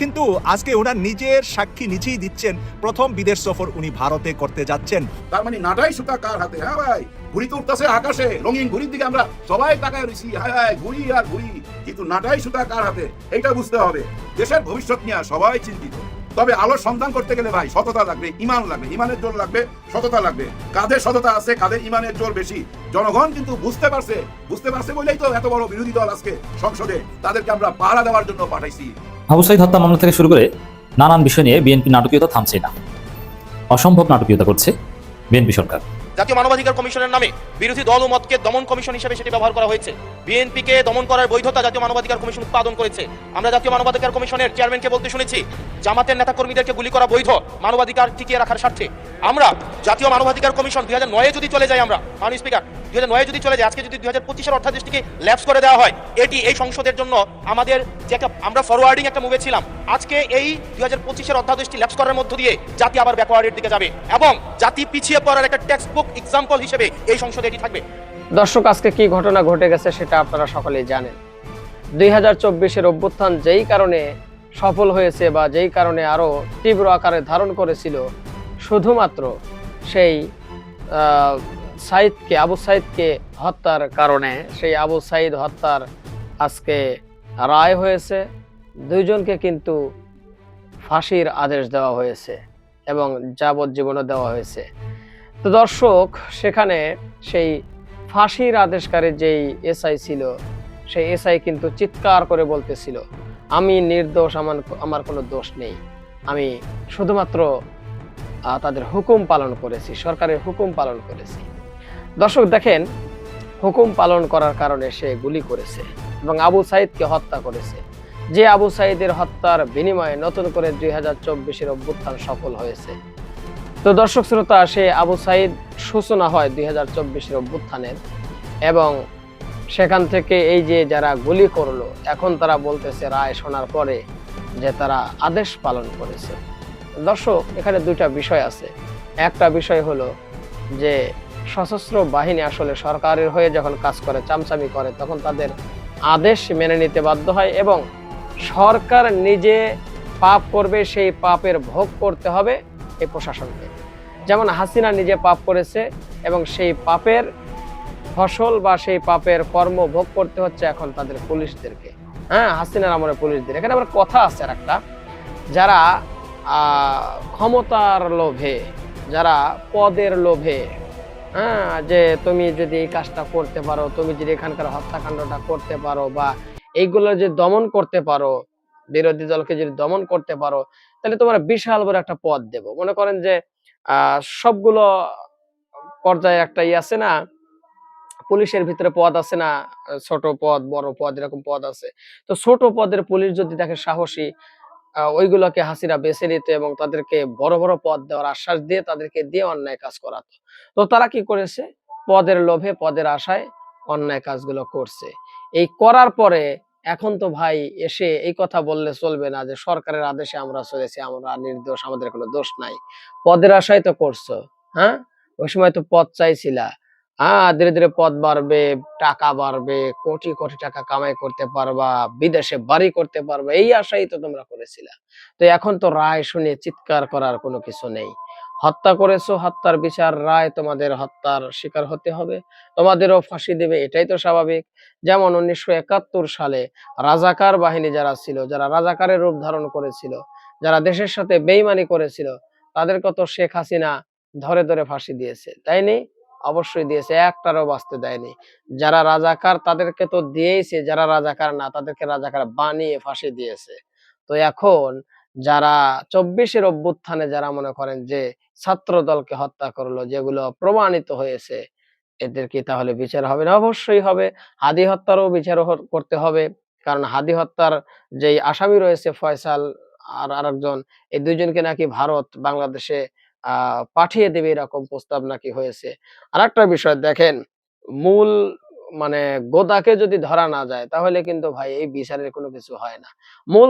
কিন্তু আজকে ওনার নিজের সাক্ষী নিজেই দিচ্ছেন, প্রথম বিদেশ সফর উনি ভারতে করতে যাচ্ছেন। তার মানে নাটাই সুতা কার হাতে? হ্যাঁ ভাই, ঘুড়ি তো উঠতেছে আকাশে, রঙিন ঘুড়ির দিকে আমরা সবাই তাকায় রয়েছি, হায় হায় ঘুড়ি আর ঘুড়ি, কিন্তু নাটাই সুতা কার হাতে এইটা বুঝতে হবে। দেশের ভবিষ্যৎ নিয়ে সবাই চিন্তিত, তবে আলোর সন্ধান করতে গেলে ভাই সততা লাগবে, ইমান লাগবে, ইমানের জোর লাগবে, সততা লাগবে। কাদের সততা আছে, কাদের ইমানের জোর বেশি, জনগণ কিন্তু বুঝতে পারছে বলেই তো এত বড় বিরোধী দল আজকে সংসদে, তাদেরকে আমরা পাহারা দেওয়ার জন্য পাঠাইছি। আবু সাঈদ হত্যা মামলা থেকে শুরু করে নানান বিষয় নিয়ে বিএনপি নাটকীয়তা থামছে না, অসম্ভব নাটকীয়তা করছে বিএনপি সরকার। জাতীয় মানবাধিকার কমিশনের নামে বিরোধী দল ও মতকে দমন কমিশন হিসেবে সেটি ব্যবহার করা হয়েছে। বিএনপিকে দমন করার বৈধতা জাতীয় মানবাধিকার কমিশন উৎপাদন করেছে। আমরা জাতীয় মানবাধিকার কমিশনের চেয়ারম্যানকে বলতে শুনেছি, জামাতের নেতাকর্মীদেরকে গুলি করা বৈধ মানবাধিকার টিকিয়ে রাখার স্বার্থে। আমরা জাতীয় মানবাধিকার কমিশন 2009 যদি চলে যায়, আমরা মাননীয় স্পিকার 2009 যদি চলে যায়, আজকে যদি 2025-এর অর্থাদেশটিকে ল্যাপস করে দেওয়া হয়, এটি এই সংসদের জন্য আমাদের যে আমরা ফরওয়ার্ডিং একটা মুভে ছিলাম, আজকে এই 2025-এর অধ্যাদেশটি ল্যাপস করার মধ্য দিয়ে জাতি আবার ব্যাকওয়ার্ডের দিকে যাবে এবং জাতি পিছিয়ে পড়ার একটা টেক্সট বুক এক্সাম্পল হিসেবে এই সংসদে এটি থাকবে। দর্শক, আজকে কি ঘটনা ঘটে গেছে সেটা আপনারা সকলেই জানেন। 2024-এর অভ্যুত্থান যেই কারণে সফল হয়েছে বা যেই কারণে আরো তীব্র আকারে ধারণ করেছিল, শুধুমাত্র সেই আবু সাঈদকে হত্যার কারণে, সেই আবু সাঈদ হত্যার আজকে রায় হয়েছে। দুইজনকে কিন্তু ফাঁসির আদেশ দেওয়া হয়েছে এবং যাবজ্জীবনও দেওয়া হয়েছে। তো দর্শক, সেখানে সেই ফাঁসির আদেশকারী যেই এসআই ছিল, সেই এসআই কিন্তু চিৎকার করে বলতেছিল, আমি নির্দোষ, আমার কোনো দোষ নেই, আমি শুধুমাত্র তাদের হুকুম পালন করেছি, সরকারের হুকুম পালন করেছি। দর্শক দেখেন, হুকুম পালন করার কারণে সে গুলি করেছে এবং আবু সাঈদকে হত্যা করেছে। যে আবু সাঈদের হত্যার বিনিময়ে নতুন করে 2024-এর অভ্যুত্থান সফল হয়েছে। তো দর্শক শ্রোতা, সে আবু সাঈদ সূচনা হয় 2024-এর অভ্যুত্থানের, এবং সেখান থেকে এই যে যারা গুলি করলো, এখন তারা বলতেছে রায় শোনার পরে যে তারা আদেশ পালন করেছে। দর্শক, এখানে দুইটা বিষয় আছে। একটা বিষয় হলো যে সশস্ত্র বাহিনী আসলে সরকারের হয়ে যখন কাজ করে, চামচামি করে, তখন তাদের আদেশ মেনে নিতে বাধ্য হয় এবং সরকার নিজে পাপ করবে, সেই পাপের ভোগ করতে হবে এই প্রশাসনকে। যেমন হাসিনা নিজে পাপ করেছে এবং সেই পাপের ফসল বা সেই পাপের কর্ম ভোগ করতে হচ্ছে এখন তাদের পুলিশদেরকে। হ্যাঁ, হাসিনার আমলে পুলিশদের। এখানে আবার কথা আছে আর একটা, যারা ক্ষমতার লোভে, যারা পদের লোভে, হ্যাঁ, যে তুমি যদি এই কাজটা করতে পারো, তুমি যদি এখানকার হত্যাকাণ্ডটা করতে পারো বা এইগুলো যে দমন করতে পারো, বিরোধী দলকে যদি দমন করতে পারো, তাহলে তোমার বিশাল বড় একটা পদ দেব। মনে করেন যে সবগুলো পর্যায়ে একটা আছে না, পুলিশের ভিতরে পদ আছে না, ছোট পদ, বড় পদ, এরকম পদ আছে। তো ছোট পদের পুলিশ যদি দেখে সাহসী, ওইগুলোকে হাসিনা বেছে নিত এবং তাদেরকে বড় বড় পদ দেওয়ার আশ্বাস দিয়ে তাদেরকে দিয়ে অন্যায় কাজ করাতো। তো তারা কি করেছে? পদের লোভে, পদের আশায় অন্যায় কাজগুলো করছে। এই করার পরে এখন তো ভাই এসে এই কথা বললে চলবে না যে সরকারের আদেশে আমরা চলেছি, আমরা নির্দোষ, আমাদের কোনো দোষ নাই। পদের আশায় তো করছো। হ্যাঁ, ওই সময় তো পদ চাইছিলা। ধীরে ধীরে পদ বাড়বে, টাকা বাড়বে, কোটি কোটি টাকা কামাই করতে পারবা, বিদেশে বাড়ি করতে পারবা, এই আশাই তো তোমরা করেছিলা। তো এখন তো রায় শুনে চিৎকার করার কোনো কিছু নেই। হত্যা করেছো, হত্যার বিচার, রায়, তোমাদের হত্যার শিকার হতে হবে, তোমাদেরও ফাঁসি দেবে, এটাই তো স্বাভাবিক। যেমন 1971 সালে রাজাকার বাহিনী যারা ছিল, যারা রাজাকারের রূপ ধারণ করেছিল, যারা দেশের সাথে বেইমানি করেছিল, তাদেরকে তো শেখ হাসিনা ধরে ধরে ফাঁসি দিয়েছে, তাইনি? অবশ্যই দিয়েছে, একটারও বাঁচতে দেয়নি। যারা রাজাকার তাদেরকে তো দিয়েইছে, যারা রাজাকার না তাদেরকে রাজাকার বানিয়ে ফাঁসি দিয়েছে। তো এখন যারা 24-এর অভ্যুত্থানে যারা মনে করেন যে ছাত্র দলকে হত্যা করলো, যেগুলো প্রমাণিত হয়েছে, এদের কি তাহলে বিচার হবে না? অবশ্যই হবে। হাদি হত্যারও বিচার করতে হবে, কারণ হাদি হত্যার যেই আসামি রয়েছে ফয়সাল আর আরেকজন, এই দুইজনকে নাকি ভারত বাংলাদেশে পাঠিয়ে দেবে, এরকম প্রস্তাব নাকি হয়েছে। আরেকটা বিষয় দেখেন, মূল মানে গোদাকে যদি ধরা না যায় তাহলে কিন্তু ভাই এই বিচারের কোনো কিছু হয় না। মূল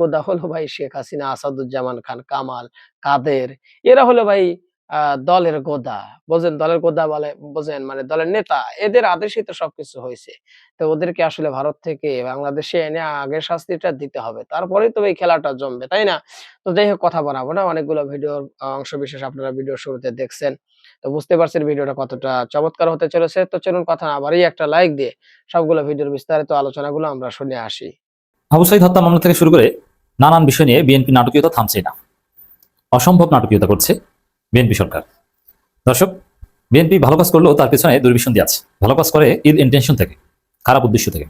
গোদা হলো ভাই শেখ হাসিনা, আসাদুজ্জামান খান, কামাল, কাদের, এরা হলো ভাই দলের গোদা, বোঝেন? দলের গোদা বলে বোঝেন, মানে দলের নেতা, এদের আদেশেই তো সবকিছু হয়েছে। তো ওদেরকে আসলে ভারত থেকে বাংলাদেশে এনে আগে শাস্তিটা দিতে হবে, তারপরেই তো এই খেলাটা জমবে, তাই না? তো যাই হোক, কথা বাড়াবো না, অনেকগুলো ভিডিওর অংশ বিশেষ আপনারা ভিডিও শুরুতে দেখছেন, তো বুঝতে পারছেন ভিডিওটা কতটা চমৎকার হতে চলেছে। তো চলুন কথা না বাড়িয়ে একটা লাইক দিয়ে সবগুলো ভিডিওর বিস্তারিত আলোচনাগুলো আমরা শুনে আসি। আবু সাঈদ হত্যা মামলা থেকে শুরু করে নানান বিষয় নিয়ে বিএনপি নাটকীয়তা থামছেই না, অসম্ভব নাটকীয়তা করছে বিএনপি সরকার। দর্শক, বিএনপি ভালো কাজ করলেও তার পেছনে দুর্বিসন্ধি আছে। ভালো কাজ করে ইল ইন্টেনশন থেকে, খারাপ উদ্দেশ্য থেকে।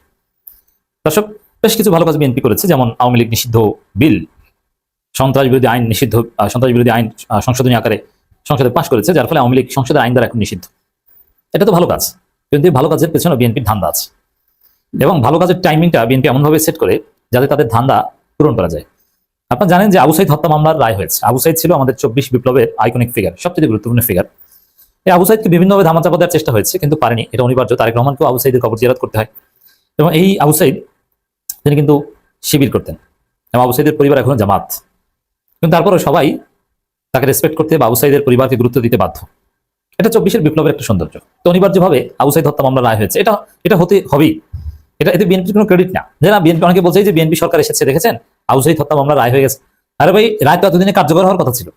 দর্শক, বেশ কিছু ভালো কাজ বিএনপি করেছে, যেমন আওয়ামী লীগ নিষিদ্ধ বিল, সন্ত্রাস বিরোধী আইন নিষিদ্ধ, সন্ত্রাস বিরোধী আইন সংশোধনী আকারে সংসদে পাশ করেছে, যার ফলে আওয়ামী লীগ সংসদের আইন দ্বারা এখন নিষিদ্ধ। এটা তো ভালো কাজ, কিন্তু এই ভালো কাজের পেছনে বিএনপির ধান্দা আছে, এবং ভালো কাজের টাইমিংটা বিএনপি এমনভাবে সেট করে যাতে তাদের ধান্দা পূরণ করা যায়। আপনারা জানেন যে আবু সাঈদ হত্যা মামলার রায় হয়েছে। আবু সাঈদ ছিল আমাদের 24 বিপ্লবের আইকনিক ফিগার, সবচেয়ে গুরুত্বপূর্ণ ফিগার। এই আবু সাঈদকে বিভিন্নভাবে ধামাচাপা দেওয়ার চেষ্টা হয়েছে, কিন্তু পারেনি, এটা অনিবার্য। তারেক রহমানকেও আবু সাঈদের কবর জিয়ারত করতে হয়, এবং এই আবু সাঈদ তিনি কিন্তু শিবির করতেন, এবং আবু সাঈদের পরিবার এখনো জামাত, কিন্তু তারপরে সবাই তাকে রেসপেক্ট করতে বা আবু সাঈদের পরিবারকে গুরুত্ব দিতে বাধ্য। এটা 24-এর বিপ্লবের একটা সৌন্দর্য। তো অনিবার্যভাবে আবু সাঈদ হত্যা মামলা রায় হয়েছে, এটা হতে হবেই। এতে বিএনপির কোনো ক্রেডিট না, যে না বিএনপি, অনেকে বলছে যে বিএনপি সরকার এসেছে, দেখেছেন আবু সাঈদ হত্যা মামলা রায় হয়ে গেছে। আরে ভাই, রায় তো এতদিনে কার্যকর হওয়ার কথা ছিল।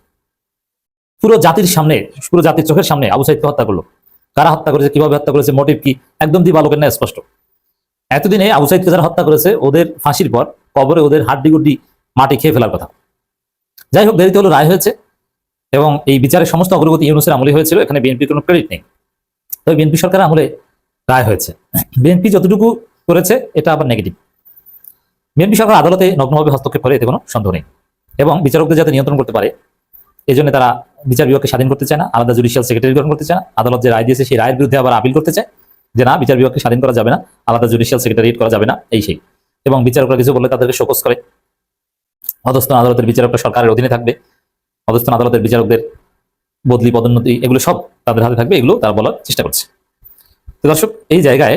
পুরো জাতির সামনে, পুরো জাতির চোখের সামনে আবু সাঈদকে হত্যা করলো। কারা হত্যা করেছে, কিভাবে হত্যা করেছে, মোটিভ কি, একদম দিবালোকের না স্পষ্ট। এতদিনে আবু সাঈদকে যারা হত্যা করেছে, ওদের ফাঁসির পর কবরে ওদের হাড্ডি গুড্ডি মাটি খেয়ে ফেলার কথা। যাই হোক, দেরিতে হলো রায় হয়েছে, এবং এই বিচারের সমস্ত অগ্রগতি ইউনূসের আমলে হয়েছিল, এখানে বিএনপির কোনো ক্রেডিট নেই। তবে বিএনপি সরকারের আমলে রায় হয়েছে। বিএনপি যতটুকু করেছে এটা আবার নেগেটিভ। বিএনপি সরকার আদালতে নগ্নভাবে হস্তক্ষেপ করে, এতে কোনো সন্দেহ নেই, এবং বিচারকদের যাতে নিয়ন্ত্রণ করতে পারে এই জন্য তারা বিচার বিভাগকে স্বাধীন করতে চায় না, আলাদা জুডিশিয়াল সেক্রেটারি গঠন করতে চায় না। আদালত যে রায় দিয়েছে সেই রায়ের বিরুদ্ধে আবার আপিল করতে চায়, যে না, বিচার বিভাগকে স্বাধীন করা যাবে না, আলাদা জুডিশিয়াল সেক্রেটারিয়েট করা যাবে না, এই সেই। এবং বিচারকরা কিছু বললে তাদেরকে শোকজ করে। অধস্তন আদালতের বিচারকরা সরকারের অধীনে থাকবে, অধস্তন আদালতের বিচারকদের বদলি পদোন্নতি এগুলো সব তাদের হাতে থাকবে, এগুলো তারা বলার চেষ্টা করছে। তো দর্শক, এই জায়গায়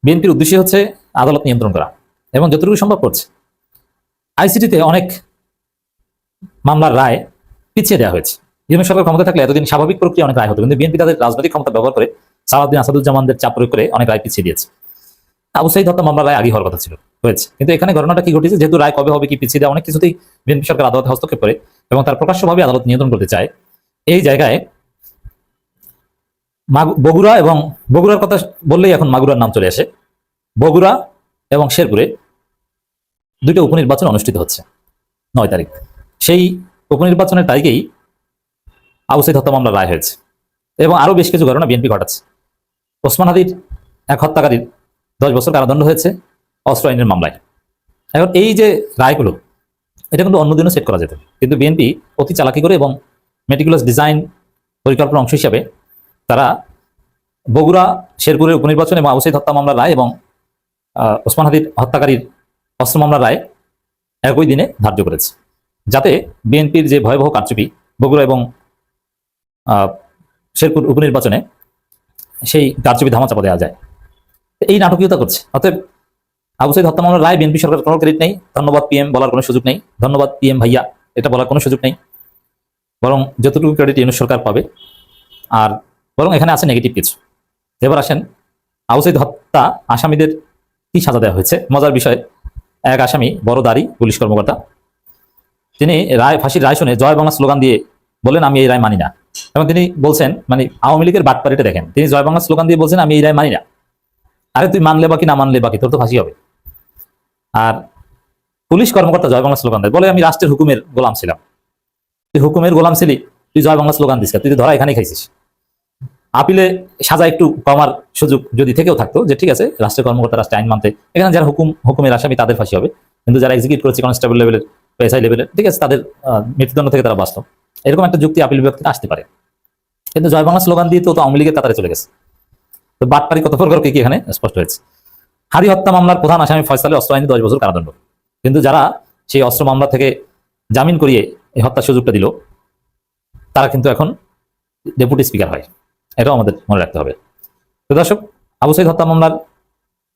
বিএনপির উদ্দেশ্য হচ্ছে আদালত নিয়ন্ত্রণ করা, এবং যতটুকু সম্ভব করছে। আইসিটিতে অনেক মামলার রায় পিছিয়ে দেওয়া হয়েছে। ইউনূস সরকার ক্ষমতা থাকলে এতদিন স্বাভাবিক প্রক্রিয়া অনেক রায় হতো, কিন্তু বিএনপি তাদের রাজনৈতিক ক্ষমতা ব্যবহার করে সালাউদ্দিন আসাদুজ্জামানদের চাপ প্রয়োগ করে অনেক রায় পিছিয়ে দিয়েছে। আবু সাঈদ হত্যা মামলার রায় আগে হওয়ার কথা ছিল, হয়েছে, কিন্তু এখানে ঘটনাটা কি ঘটেছে, যেহেতু রায় কবে হবে কি পিছিয়ে দেওয়া অনেক কিছুতেই বিএনপি সরকার আদালতে হস্তক্ষেপ করে, এবং তার প্রকাশ্যভাবে আদালত নিয়ন্ত্রণ করতে চায়। এই জায়গায় বগুড়া, এবং বগুড়ার কথা বললেই এখন মাগুরার নাম চলে আসে। বগুড়া এবং শেরপুরে দুইটা উপনির্বাচন অনুষ্ঠিত হচ্ছে 9 তারিখ। সেই উপনির্বাচনের তারিখেই আবু সাঈদ হত্যা মামলার রায় হয়েছে, এবং আরো বেশ কিছু ঘটনা বিএনপি ঘটাচ্ছে। ওসমান হাদির এক হত্যাকারীর 10 বছর কারাদণ্ড হয়েছে অস্ত্র আইনের মামলায়। এখন এই যে রায়গুলো, এটা কিন্তু অন্যদিনও সেট করা যেত, কিন্তু বিএনপি অতি চালাকি করে এবং মেটিকুলাস ডিজাইন পরিকল্পনার অংশ হিসাবে তারা বগুড়া, শেরপুরের উপনির্বাচন এবং আবু সাঈদ হত্যা মামলার রায় এবং ওসমান হাদির হত্যাকারীর অস্ত্র মামলার রায় একই দিনে ধার্য করেছে, যাতে বিএনপির যে ভয়াবহ কারচুপি বগুড়া এবং শেরপুর উপনির্বাচনে, সেই কারচুপি ধামাচাপা দেওয়া যায়। এই নাটকীয়তা করছে। অতএব আবু সাঈদ হত্যা মামলার রায় বিএনপি সরকার কোনো ক্রেডিট নেই, ধন্যবাদ পিএম বলার কোনো সুযোগ নেই, ধন্যবাদ পিএম ভাইয়া এটা বলার কোনো সুযোগ নেই, বরং যতটুকু ক্রেডিট ইউনূস সরকার পাবে। আর বরং এখানে আছে নেগেটিভ কিছু। এবার আসেন, আবু সাঈদ হত্যা আসামিদের কি সাজা দেওয়া হয়েছে। মজার বিষয়, এক আসামি বড় দাড়ি পুলিশ কর্মকর্তা, তিনি ফাঁসির রায় শুনে জয় বাংলা স্লোগান দিয়ে বলেন আমি এই রায় মানি না, এবং তিনি বলছেন, মানে আওয়ামী লীগের বাটপাড়িটা দেখেন, তিনি জয় বাংলা স্লোগান দিয়ে বলছেন আমি এই রায় মানি না। আরে তুই মানলে বাকি না মানলে বাকি, তোর তো ফাঁসি হবে। আর পুলিশ কর্মকর্তা জয় বাংলা স্লোগান দেয়, বলে আমি রাষ্ট্রের হুকুমের গোলাম ছিলাম। তুই হুকুমের গোলাম ছিলি, তুই জয় বাংলা স্লোগান দিস, তুই তো ধরা এখানেই খাইছিস। আপিলে সাজা একটু কমার সুযোগ যদি থেকেও থাকতো, যে ঠিক আছে রাষ্ট্রের কর্মকর্তা রাষ্ট্রের আইন মানতে, এখানে যারা হুকুমের আসামি তাদের ফাঁসি হবে, কিন্তু যারা এক্সিকিউট করেছে কনস্টেবল লেভেলের, এসআই লেভেলের, ঠিক আছে, তাদের মৃত্যুদণ্ড থেকে তারা বাঁচত। এরকম একটা যুক্তি আপিল বিভাগ থেকে আসতে পারে, কিন্তু জয় বাংলা স্লোগান দিয়ে তো আওয়ামী লীগের কাতারে চলে গেছে। তো বাটপারি কত প্রকার কি এখানে স্পষ্ট হয়েছে। হাদি হত্যা মামলার প্রধান আসামি ফয়সালে অস্ত্র আইনে 10 বছর কারাদণ্ড, কিন্তু যারা সেই অস্ত্র মামলা থেকে জামিন করিয়ে এই হত্যার সুযোগটা দিল, তারা কিন্তু এখন ডেপুটি স্পিকার হয়। এটাও আমাদের মনে রাখতে হবে। তো দর্শক, আবু সাঈদ হত্যা মামলার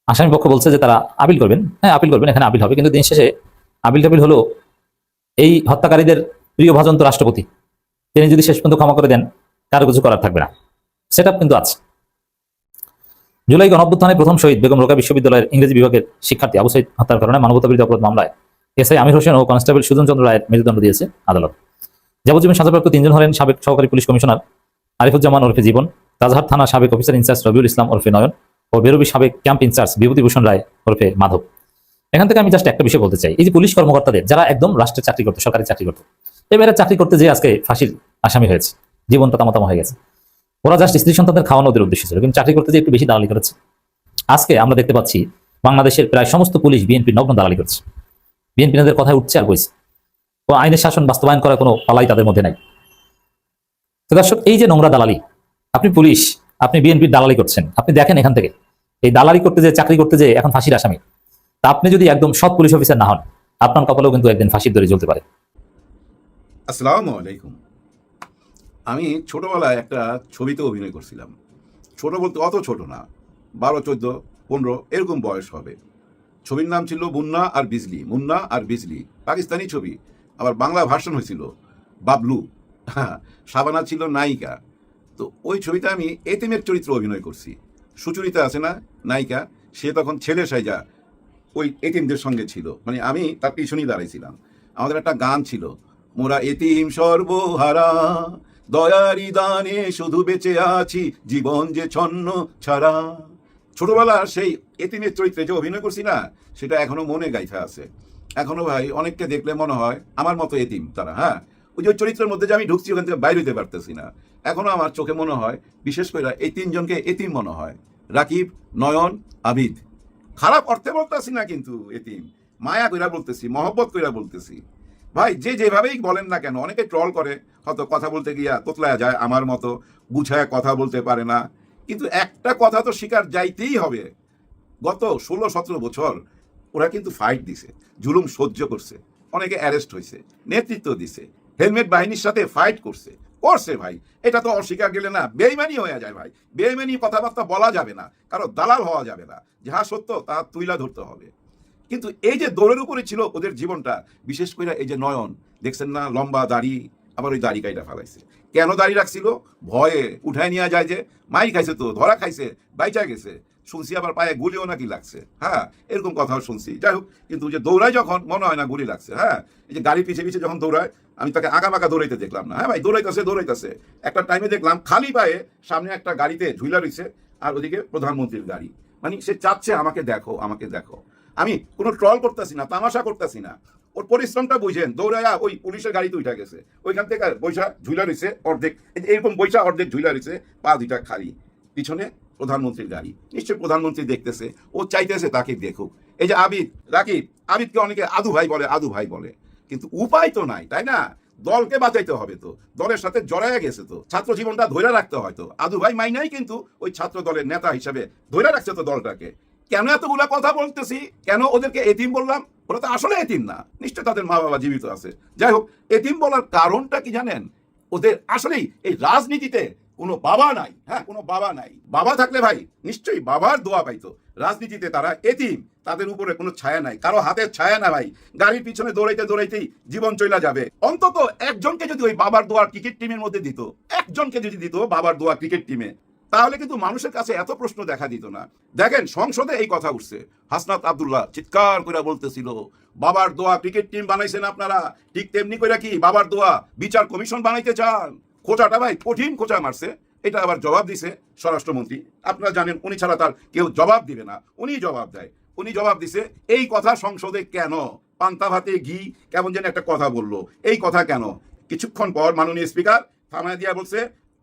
আসামি পক্ষ বলছে যে তারা আপিল করবেন। হ্যাঁ, আপিল করবেন, এখানে আপিল হবে, কিন্তু দিন শেষে আপিল টাপিল হলো এই হত্যাকারীদের প্রিয় ভাজন তো রাষ্ট্রপতি, তিনি যদি শেষ পর্যন্ত ক্ষমা করে দেন, কারো কিছু করার থাকবে না। সেট আপ কিন্তু আছে। জুলাই গণঅভ্যুত্থানে প্রথম শহীদ বেগম রোকেয়া বিশ্ববিদ্যালয়ের ইংরেজি বিভাগের শিক্ষার্থী আবু সাঈদ হত্যার কারণে মানবতাবিরোধী অপরাধ মামলায় এসআই আমির হোসেন ও কনস্টেবল সুজন চন্দ্র রায়ের মৃত্যুদণ্ড দিয়েছে আদালত। যাবজ্জীবন সাজাপ্রাপ্ত তিনজন হলেন সাবেক সহকারী পুলিশ কমিশনার আরিফুজ্জামান ওরফে জীবন, রাজহাট থানা সাবেক অফিসার ইনচার্জ রবিউল ইসলাম ওরফে নয়ন ও বেরবি সাবেক ক্যাম্প ইনচার্জ বিভূতিভূষণ রায় ওরফে মাধব। এখান থেকে আমি জাস্ট একটা বিষয় বলতে চাই, এই যে পুলিশ কর্মকর্তাদের যারা একদম রাষ্ট্রের চাকরি করতো, সরকারি চাকরি করতো, এবারে চাকরি করতে যে আজকে ফাঁসির আসামি হয়েছে, জীবনটা তামাতামা হয়ে গেছে, ওরা জাস্ট স্ত্রী সন্তানদের খাওয়ানো ওদের উদ্দেশ্য ছিল, কিন্তু চাকরি করতে যে একটু বেশি দালালি করেছে। আজকে আমরা দেখতে পাচ্ছি বাংলাদেশের প্রায় সমস্ত পুলিশ বিএনপি নগ্ন দালালি করছে। বিএনপি তাদের কথায় উঠছে আর বইছে, ও আইনের শাসন বাস্তবায়ন করার কোনো পালাই তাদের মধ্যে নাই। তো দর্শক, এই যে নোংরা দালালি, আপনি পুলিশ, আপনি বিএনপির দালালি করছেন, আপনি দেখেন এখান থেকে এই দালালি করতে যে চাকরি করতে যে এখন ফাঁসির আসামি, তা আপনি যদি একদম সৎ পুলিশ অফিসার না হন, আপনার কপালেও কিন্তু একদিন ফাঁসির দড়ি জ্বলতে পারে। আসসালামু আলাইকুম। আমি ছোটবেলায় একটা ছবিতে অভিনয় করছিলাম। ছোট বলতে অত ছোট না, 12, 14, 15 এরকম বয়স হবে। ছবির নাম ছিল মুন্না আর বিজলি। মুন্না আর বিজলি পাকিস্তানি ছবি, আবার বাংলা ভার্সন হয়েছিল বাবলু। শাবানা ছিল নায়িকা। তো ওই ছবিতে আমি এতিমের চরিত্র অভিনয় করছি। সুচরিতা আছে না নায়িকা, সে তখন ছেলে সাইজা ওই এতিমদের সঙ্গে ছিল, মানে আমি তার পিছনেই দাঁড়াইছিলাম। আমাদের একটা গান ছিল, মোরা এতিম সর্বহারা, দয়ারি দানে শুধু বেঁচে আছি, জীবন যে ছন্ন ছাড়া। ছোটবেলার সেই এতিমের চরিত্রে যে অভিনয় করছি না, সেটা এখনো মনে গাইথা আছে। এখনো ভাই অনেককে দেখলে মনে হয় আমার মতো এতিম তারা। হ্যাঁ, ওই যে চরিত্রের মধ্যে যে আমি ঢুকছি, ওখান থেকে বাইরে হতে পারতেছি না। এখনো আমার চোখে মনে হয়, বিশেষ করে এই তিনজনকে এতিম মনে হয়, রাকিব, নয়ন, আবিদ। খারাপ অর্থে বলতেছি না, কিন্তু এতিম মায়া কইরা বলতেছি, মহব্বত কইরা বলতেছি। ভাই যে যেভাবেই বলেন না কেন, অনেকে ট্রল করে, হয়তো কথা বলতে গিয়া তোতলায়া যায়, আমার মতো গুছায় কথা বলতে পারে না। কিন্তু একটা কথা তো স্বীকার যাইতেই হবে, গত 16-17 বছর ওরা কিন্তু ফাইট দিছে, জুলুম সহ্য করছে, অনেকে অ্যারেস্ট হয়েছে, নেতৃত্ব দিছে, হেলমেট বাহিনীর সাথে ফাইট করছে ভাই। এটা তো অস্বীকার গেলে না বেইমানি হয়ে যায় ভাই। বেইমানি কথাবার্তা বলা যাবে না, কারো দালাল হওয়া যাবে না, যাহা সত্য তা তুইলা ধরতে হবে। কিন্তু এই যে দৌড়ের উপরে ছিল ওদের জীবনটা, বিশেষ করে এই যে নয়ন দেখছেন না, লম্বা দাড়ি, আবার ওই দাড়ি কাইটা ফেলাইছে। কেন দাড়ি রাখছিল? ভয়ে উঠায় নিয়ে যায় যে, মাই খাইছে, তো ধরা খাইছে, বাইচা গেছে, শুনছি আবার পায়ে গুলিও নাকি লাগছে। হ্যাঁ, এরকম কথাও শুনছি। যাই হোক, কিন্তু যে দৌড়ায় যখন মনে হয় না গুলি লাগছে। হ্যাঁ, এই যে গাড়ি পিছিয়ে পিছিয়ে যখন দৌড়ায়, আমি তাকে আঁকাবাঁকা দৌড়াইতে দেখলাম না। হ্যাঁ ভাই, দৌড়াইতেছে। একটা টাইমে দেখলাম খালি পায়ে সামনে একটা গাড়িতে ঝুইলা রয়েছে, আর ওদিকে প্রধানমন্ত্রীর গাড়ি। মানে সে চাচ্ছে আমাকে দেখো। আমি কোনো ট্রল করতেছি না, তামাশা করতেছি না। ওর পরিশ্রমটা বুঝেন, দৌড়াইয়া ওই পুলিশের গাড়িতে উঠা গেছে, ওইখান থেকে বৈশা ঝুইলা রয়েছে অর্ধেক, এরকম বৈশা অর্ধেক ঝুইলা রয়েছে, পা দুইটা খালি, পিছনে প্রধানমন্ত্রীর গাড়ি। নিশ্চয় প্রধানমন্ত্রী দেখতেছে, ও চাইতেছে তাকে দেখুক। এই যে আবিদ, রাকিব, আবিদকে অনেকে আদু ভাই বলে, কিন্তু উপায় তো নাই, তাই না? দলকে বাঁচাইতে হবে, তো দলের সাথে জড়াইয়া গেছে, তো ছাত্র জীবনটা ধরে রাখতে হয়। তো আদু ভাই মাইনাই কিন্তু ওই ছাত্র দলের নেতা হিসাবে ধরে রাখছে তো দলটাকে। কেন এতগুলা কথা বলতেছি, কেন ওদেরকে এতিম বললাম? ওরা তো আসলে এতিম না, নিশ্চয় তাদের মা বাবা জীবিত আছে। যাই হোক, এতিম বলার কারণটা কি জানেন? ওদের আসলেই এই রাজনীতিতে কোনো বাবা নাই। হ্যাঁ, কোনো বাবা নাই। বাবা থাকলে ভাই নিশ্চয়ই বাবার দোয়া পাইতো। রাজনীতিতে তারা এতিম, তাদের উপরে কোনো ছায়া নাই, কারো হাতের ছায়া না ভাই। গাড়ির পিছনে দৌড়াইতেই জীবন চলে যাবে। অন্তত একজনকে যদি ওই বাবার দোয়া ক্রিকেট টিমের মধ্যে দিত, একজনকে যদি দিত বাবার দোয়া ক্রিকেট টিমে, তাহলে কিন্তু মানুষের কাছে এত প্রশ্ন দেখা দিত না। দেখেন, সংসদে এই কথা উঠছে, হাসনাত আব্দুল্লাহ চিৎকার করে বলতেছিল, বাবার দোয়া ক্রিকেট টিম বানাইছেন আপনারা, ঠিক তেমনি করে কি বাবার দোয়া বিচার কমিশন বানাইতে চান? খোঁচাটা ভাই কঠিন খোঁচা মারছে। এটা আবার জবাব দিছে স্বরাষ্ট্রমন্ত্রী। আপনারা জানেন, উনি ছাড়া তার কেউ জবাব দিবে না, উনি জবাব দেয়। উনি জবাব দিছে, এই কথা সংসদে কেন? পান্তা ভাতে ঘি কেমন যেন একটা কথা বললো, এই কথা কেন? কিছুক্ষণ পর মাননীয় স্পিকার থামায় দিয়া বলছে,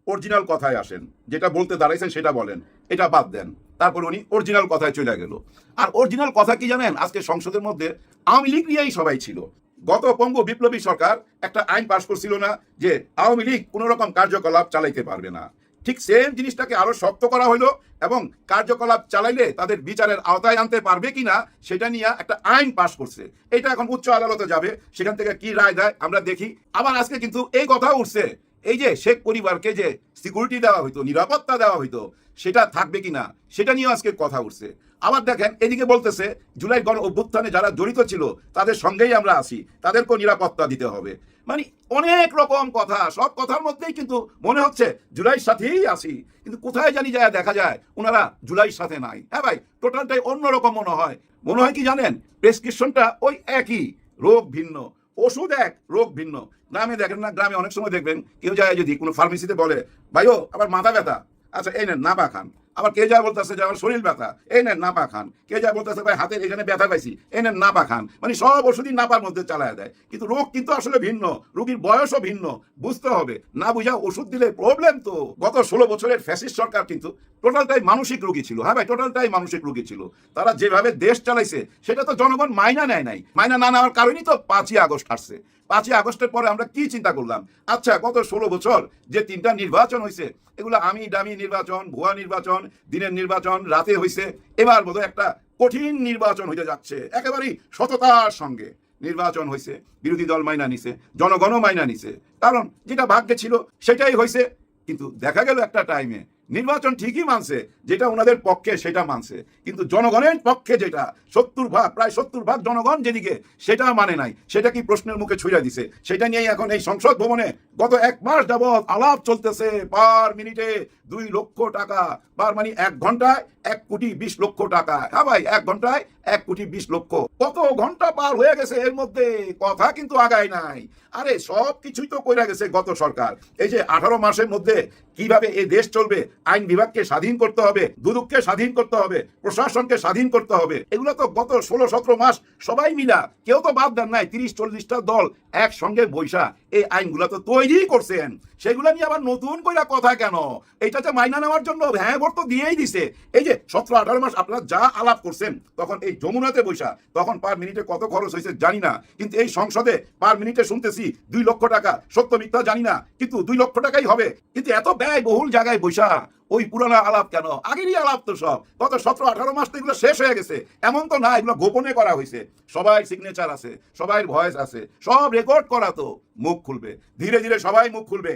অরিজিনাল কথায় আসেন, যেটা বলতে দাঁড়াইছেন সেটা বলেন, এটা বাদ দেন। তারপর উনি অরিজিনাল কথায় চলে গেল। আর অরিজিনাল কথা কি জানেন? আজকে সংসদের মধ্যে আওয়ামী লীগ নিয়েই সবাই ছিল। গত পঙ্গু বিপ্লবী সরকার একটা আইন পাশ করছিল না, যে আওয়ামী লীগ কোন রকম কার্যকলাপ চালাইতে পারবে না। ঠিক সেম জিনিসটাকে আরো শক্ত করা হলো, এবং কার্যকলাপ চালাইলে তাদের বিচারের আওতায় আনতে পারবে কিনা সেটা নিয়ে একটা আইন পাশ করছে। এটা এখন উচ্চ আদালতে যাবে, সেখান থেকে কি রায় দেয় আমরা দেখি। আবার আজকে কিন্তু এই কথা উঠছে, এই যে শেখ পরিবারকে যে সিকিউরিটি দেওয়া হইতো, নিরাপত্তা দেওয়া হইতো, সেটা থাকবে কিনা সেটা নিয়ে আজকে কথা উঠছে। আবার দেখেন, এদিকে বলতেছে জুলাই গণ অভ্যুত্থানে যারা জড়িত ছিল তাদের সঙ্গেই আমরা আছি, তাদেরকেও নিরাপত্তা দিতে হবে। মানে অনেক রকম কথা, সব কথার মধ্যেই কিন্তু মনে হচ্ছে জুলাইয়ের সাথেই আছি, কিন্তু কোথায় জানি যায় দেখা যায় ওনারা জুলাইয়ের সাথে নাই। হ্যাঁ ভাই, টোটালটাই অন্যরকম মনে হয়। মনে হয় কি জানেন, প্রেসক্রিপশনটা ওই একই, রোগ ভিন্ন, ওষুধ এক, রোগ ভিন্ন। গ্রামে দেখেন না, গ্রামে অনেক সময় দেখবেন কেউ যায় যদি কোনো ফার্মেসিতে বলে ভাইও আমার মাথা ব্যথা, আচ্ছা এই নেন নাপা খান। আবার কে যায় বলতেছে যে আমার শরীর ব্যথা, এই নেন নাপা খান। কে যায় বলতেছে ভাই হাতের এখানে ব্যথা পাইছি, এই নেন নাপা খান। মানে সব ওষুধই নাপার মধ্যে চালায় দেয়, কিন্তু রোগ কিন্তু আসলে ভিন্ন, রোগীর বয়সও ভিন্ন, বুঝতে হবে। না বুঝা ওষুধ দিলে প্রবলেম তো। গত 16 বছরের ফ্যাসিস্ট সরকার কিন্তু টোটালটাই মানসিক রোগী ছিল। হ্যাঁ ভাই, টোটালটাই মানসিক রোগী ছিল। তারা যেভাবে দেশ চালাইছে সেটা তো জনগণ মাইনা নেয় নাই। মাইনা না নেওয়ার কারণেই তো 5ই আগস্ট আসছে। 5ই আগস্টের পরে আমরা কি চিন্তা করলাম, আচ্ছা গত 16 বছর যে 3টা নির্বাচন হয়েছে, এগুলো আমি দামি নির্বাচন, ভুয়া নির্বাচন, দিনের নির্বাচন, রাতে হয়েছে, এবার বোধহয় একটা কঠিন নির্বাচন হইতে যাচ্ছে। একেবারেই সততার সঙ্গে নির্বাচন হয়েছে, বিরোধী দল মাইনা নিছে, জনগণও মাইনা নিছে, কারণ যেটা ভাগ্যে ছিল সেটাই হয়েছে। কিন্তু দেখা গেল একটা টাইমে নির্বাচন ঠিকই মানছে, যেটা ওনাদের পক্ষে সেটা মানছে, কিন্তু জনগণের পক্ষে যেটা 70 ভাগ, প্রায় 70 ভাগ জনগণ যেদিকে, সেটা মানে নাই। সেটা কি প্রশ্নের মুখে ছুঁড়ে দিছে। সেটা নিয়েই এখন এই সংসদ ভবনে গত 1 মাস যাবৎ আলাপ চলতেছে। পার মিনিটে 2 লক্ষ টাকা, পার মানে 1 ঘন্টায় 1,20,00,000 টাকা। হ্যাঁ ভাই, 1 ঘন্টায় 1,20,00,000। কত ঘন্টা পার হয়ে গেছে, এর মধ্যে কথা কিন্তু আগায় নাই। আরে সব কিছুই তো কইরা গেছে গত সরকার। এই যে 18 মাসের মধ্যে কিভাবে এই দেশ চলবে, আইন বিভাগকে স্বাধীন করতে হবে, দুদককে স্বাধীন করতে হবে, প্রশাসনকে স্বাধীন করতে হবে, এগুলো তো গত 16-17 মাস সবাই মিলা, কেউ তো বাদ দেন নাই। 30-40টা দল একসঙ্গে বৈশা এই আইনগুলো তো তৈরি করছেন। সেগুলো নিয়ে আবার নতুন কইরা কথা কেন? এইটাতে মাইনা নেওয়ার জন্য হ্যাঁ ভোট তো দিয়েই দিছে। এই যে 17-18 মাস আপনারা যা আলাপ করছেন, তখন এই যমুনাতে বৈশা, তখন পার মিনিটে কত খরচ হয়েছে জানি না, কিন্তু এই সংসদে পার মিনিটে শুনতেছি 2 লক্ষ টাকা। সত্য মিথ্যা জানি না, কিন্তু 2 লক্ষ টাকাই হবে। কিন্তু এত ব্যয় বহুল জায়গায় বৈশা ওই পুরানো আলাপ কেন? আগেরই আলাপ তো সব। গত 17-18 মাস তো এগুলো শেষ হয়ে গেছে। এমন তো না এগুলো গোপনে করা হয়েছে। সবাই সিগনেচার আছে, সবাই ভয়েস আছে, সব রেকর্ড করা। তো মুখ খুলবে ধীরে ধীরে, সবাই মুখ খুলবে।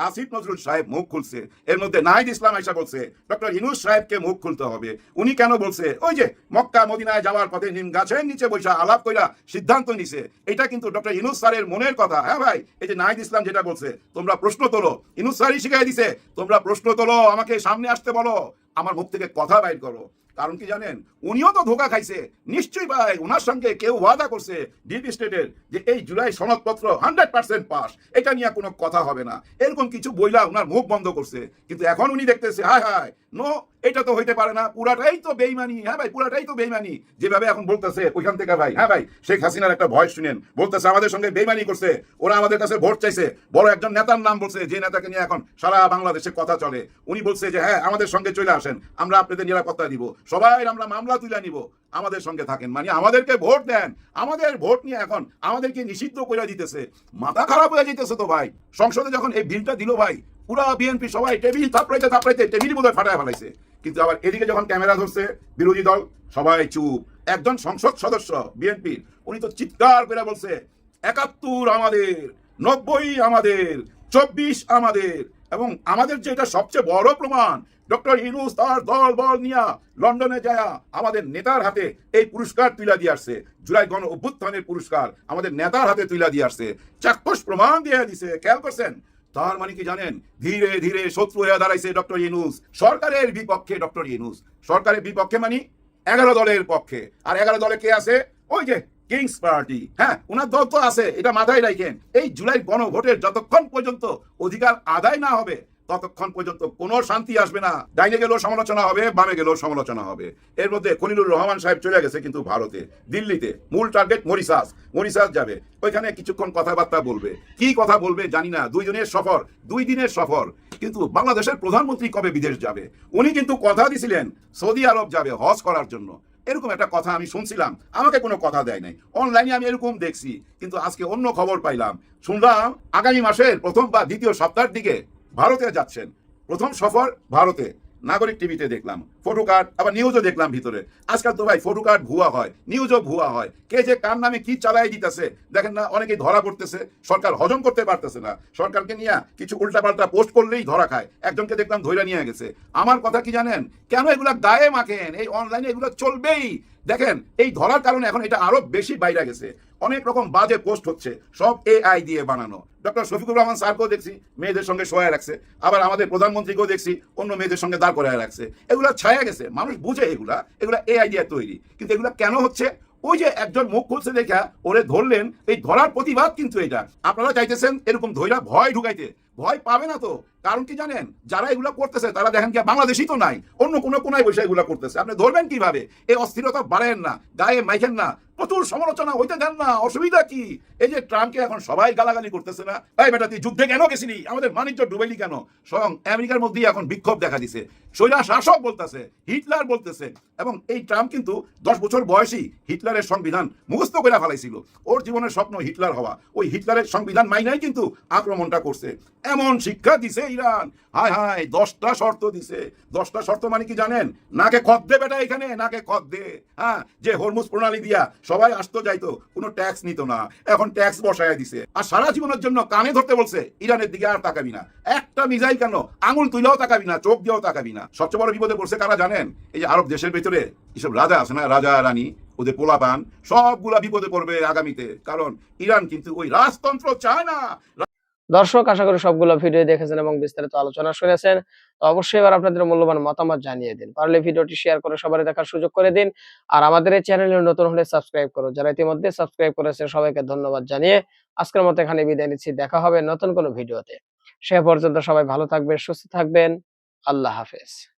আসিফ নজরুল সাহেব মুখ খুলছে, এর মধ্যে নাহিদ ইসলাম আইসা বলছে ডক্টর ইউনূস সাহেবকে মুখ খুলতে হবে। উনি কেন বলছে? ওই যে মক্কা মদিনায় যাওয়ার পথে নিম গাছের নিচে বৈশা আলাপ কইরা সিদ্ধান্ত নিছে। এটা কিন্তু ডক্টর ইউনূস স্যারের মনের কথা। হ্যাঁ ভাই, এই যে নাহিদ ইসলাম যেটা বলছে, তোমরা প্রশ্ন তোলো, ইউনূস স্যারই শিখাই দিছে, তোমরা প্রশ্ন তোলো, আমাকে সামনে আসতে বলো, আমার মুখ থেকে কথা বাইর করো। কারণ কি জানেন, উনিও তো ধোকা খাইছে নিশ্চয়ই ভাই। ওনার সঙ্গে কেউ ওয়াদা করছে ডিপ স্টেটের যে এই জুলাই সনদপত্র 100% পাস, এটা নিয়ে কোনো কথা হবে না, এরকম কিছু বইলা ওনার মুখ বন্ধ করছে। কিন্তু এখন উনি দেখতেছে হায় হায়, নো এটা তো হইতে পারে না, পুরাটাই তো বেইমানি। হ্যাঁ ভাই, পুরাটাই তো বেইমানি। যেভাবে এখন বলতেছে ওইখান থেকে ভাই, হ্যাঁ ভাই, শেখ হাসিনার একটা ভয়েস শুনেন, বলতেছে আমাদের সঙ্গে বেইমানি করছে, ওরা আমাদের কাছে ভোট চাইছে। বড় একজন নেতার নাম বলছে, যে নেতাকে নিয়ে এখন সারা বাংলাদেশে কথা চলে। উনি বলছে যে হ্যাঁ আমাদের সঙ্গে চলে আসেন, আমরা আপনাদের নিরাপত্তা দিব, সবাই আমরা মামলা তুলে নিব, আমাদের সঙ্গে থাকেন, মানে আমাদেরকে ভোট দেন। আমাদের ভোট নিয়ে এখন আমাদেরকে নিষিদ্ধ করে দিতেছে। মাথা খারাপ হয়ে যেতেছে তো ভাই। সংসদে যখন এই বিলটা দিল ভাই, পুরা বিএনপি সবাই টেবিল থাপড়াইতে টেবিল বোধহয় ফাটায় ফেলাইছে। কিন্তু আবার এদিকে যখন ক্যামেরা ধরছে বিরোধী দল, সবাই চুপ। একজন সংসদ সদস্য বিএনপির, উনি তো চিৎকার করে বলছে 71 আমাদের, 90 আমাদের, 24 আমাদের। এবং আমাদের যে এটা সবচেয়ে বড় প্রমাণ, ডক্টর ইউনূস তার দল বল নিয়া লন্ডনে যায় আমাদের নেতার হাতে এই পুরস্কার তুলে দিয়ে আসছে। জুলাই গণ অভ্যুত্থানের পুরস্কার আমাদের নেতার হাতে তুলে দিয়ে আসছে, চাক্ষুষ প্রমাণ দিয়ে দিছে। খেয়াল করছেন? তার মানে কি জানেন, ধীরে ধীরে শত্রু হয়ে দাঁড়াইছে ডক্টর ইউনূস। সরকারের বিপক্ষে ডক্টর ইউনূস, সরকারের বিপক্ষে মানে 11 দলের পক্ষে। আর 11 দলে কে আছে? ওই যে কিংস পার্টি। হ্যাঁ, ওনার দল তো আছে, এটা মাথায় রাখেন। এই জুলাই গণভোটের যতক্ষণ পর্যন্ত অধিকার আদায় না হবে, ততক্ষণ পর্যন্ত কোনো শান্তি আসবে না। ডাইনে গেলেও সমালোচনা হবে, বামে গেলেও সমালোচনা হবে। এর মধ্যে খলিলুর রহমান সাহেব চলে গেছে কিন্তু ভারতে, দিল্লিতে। মূল টার্গেট মরিশাস যাবে। ওইখানে কিছুক্ষণ কথাবার্তা বলবে, কি কথা বলবে জানি না। 2 দিনের সফর। কিন্তু বাংলাদেশের প্রধানমন্ত্রী কবে বিদেশ যাবে? উনি কিন্তু কথা দিছিলেন সৌদি আরব যাবে হজ করার জন্য। এরকম একটা কথা আমি শুনছিলাম, আমাকে কোনো কথা দেয় নাই। অনলাইনে আমি এরকম দেখছি, কিন্তু আজকে অন্য খবর পাইলাম। শুনলাম আগামী মাসের প্রথম বা দ্বিতীয় সপ্তাহের দিকে ভারতে যাচ্ছেন। প্রথম সফর ভারতে। নাগরিক টিভিতে দেখলাম ফটো কার্ড, আবার নিউজও দেখলাম ভিতরে। আজকাল তো ভাই ফটো কার্ড ভুয়া হয়, নিউজও ভুয়া হয়। কে যে কার নামে কি চালাই দিতেছে দেখেন না, অনেকেই ধরা পড়তেছে। সরকার হজম করতে পারতেছে না। সরকারকে নিয়ে কিছু উল্টাপাল্টা পোস্ট করলেই ধরা খায়। একজনকে দেখলাম ধইরা নিয়ে গেছে। আমার কথা কি জানেন, কেন এগুলা গায়ে মাখেন? এই অনলাইনে এগুলো চলবেই। দেখেন এই ধরার কারণে এখন এটা আরো বেশি বাইরে গেছে, অনেক রকম বাজে পোস্ট হচ্ছে, সব এআই দিয়ে বানানো। ডক্টর শফিকুর রহমান স্যারকেও দেখছি মেয়েদের সঙ্গে শোয়া রাখছে, আবার আমাদের প্রধানমন্ত্রীকেও দেখছি অন্য মেয়েদের সঙ্গে দাঁড় করায় রাখছে। এগুলা ছায়া গেছে, মানুষ বুঝে এগুলা এআই দিয়ে তৈরি। কিন্তু এগুলা কেন হচ্ছে? ওই যে একজন মুখ খুলছে দেখা ওরে ধরলেন, এই ধরার প্রতিবাদ কিন্তু এটা। আপনারা চাইতেছেন এরকম ধৈরা ভয় ঢুকাইতে, ভয় পাবে না তো। কারণ কি জানেন, যারা এগুলা করতেছে তারা দেখেন কি বাংলাদেশই তো নাই, অন্য কোনো কোনায় বসে এগুলা করতেছে। আপনি ধরবেন কিভাবে? এই অস্থিরতা বাড়েন না, গায়ে মাইখেন না, প্রচুর সমালোচনা হইতে দেন না, অসুবিধা কি? এই যে ট্রাম্পকে এখন সবাই গালাগালি করতেছে না, এই বেটা তুই যুদ্ধে কেন গেছিলি, আমাদের বাণিজ্য ডুবাইলি কেন? স্বয়ং আমেরিকার মধ্যেই এখন বিক্ষোভ দেখা দিছে, স্বৈরা শাসক বলতেছে, হিটলার বলতেছে। এবং এই ট্রাম্প কিন্তু 10 বছর বয়সী হিটলারের সংবিধান মুখস্থ করে ফেলাইছিল। ওর জীবনের স্বপ্ন হিটলার হওয়া, ওই হিটলারের সংবিধান মাইনাই কিন্তু আক্রমণটা করছে। এমন শিক্ষা দিছে ইরান, হায় হায়, 10টা শর্ত দিছে। 10টা শর্ত মানে কি জানেন? নাকে খত দে বেটা, এখানে নাকে খত দে। হ্যাঁ, যে হরমুজ প্রণালী দিয়া সবাই আসতো যাইতো, কোনো ট্যাক্স নিত না, এখন ট্যাক্স বসায় দিছে। আর সারা জীবনের জন্য কানে ধরতে বলছে, ইরানের দিকে আর তাকাবি না, একটা মিসাইল কেন, আঙুল তুইলেও তাকাবি না, চোখ দিয়েও তাকাবি না। সবচেয়ে বড় বিপদে পড়ছে কারা জানেন? এই যে আরব দেশের ভেতরে এসব রাজা আছে না, রাজা রানী, ওদের পোলাপান সবগুলা বিপদে পড়বে আগামীতে। কারণ ইরান কিন্তু ওই রাজতন্ত্র চায় না। দর্শক, আশা করি সবগুলো ভিডিও দেখেছেন এবং বিস্তারিত আলোচনা শুনেছেন। তো অবশ্যই এবার আপনাদের মূল্যবান মতামত জানিয়ে দিন, পারলে ভিডিওটি শেয়ার করে সবাই দেখার সুযোগ করে দিন। আর আমাদের এই চ্যানেলে নতুন হলে সাবস্ক্রাইব করুন, যারা ইতিমধ্যে সাবস্ক্রাইব করেছে সবাইকে ধন্যবাদ জানিয়ে আজকের মতো এখানে বিদায় নিচ্ছি। দেখা হবে নতুন কোনো ভিডিওতে। সে পর্যন্ত সবাই ভালো থাকবেন, সুস্থ থাকবেন। আল্লাহ হাফেজ।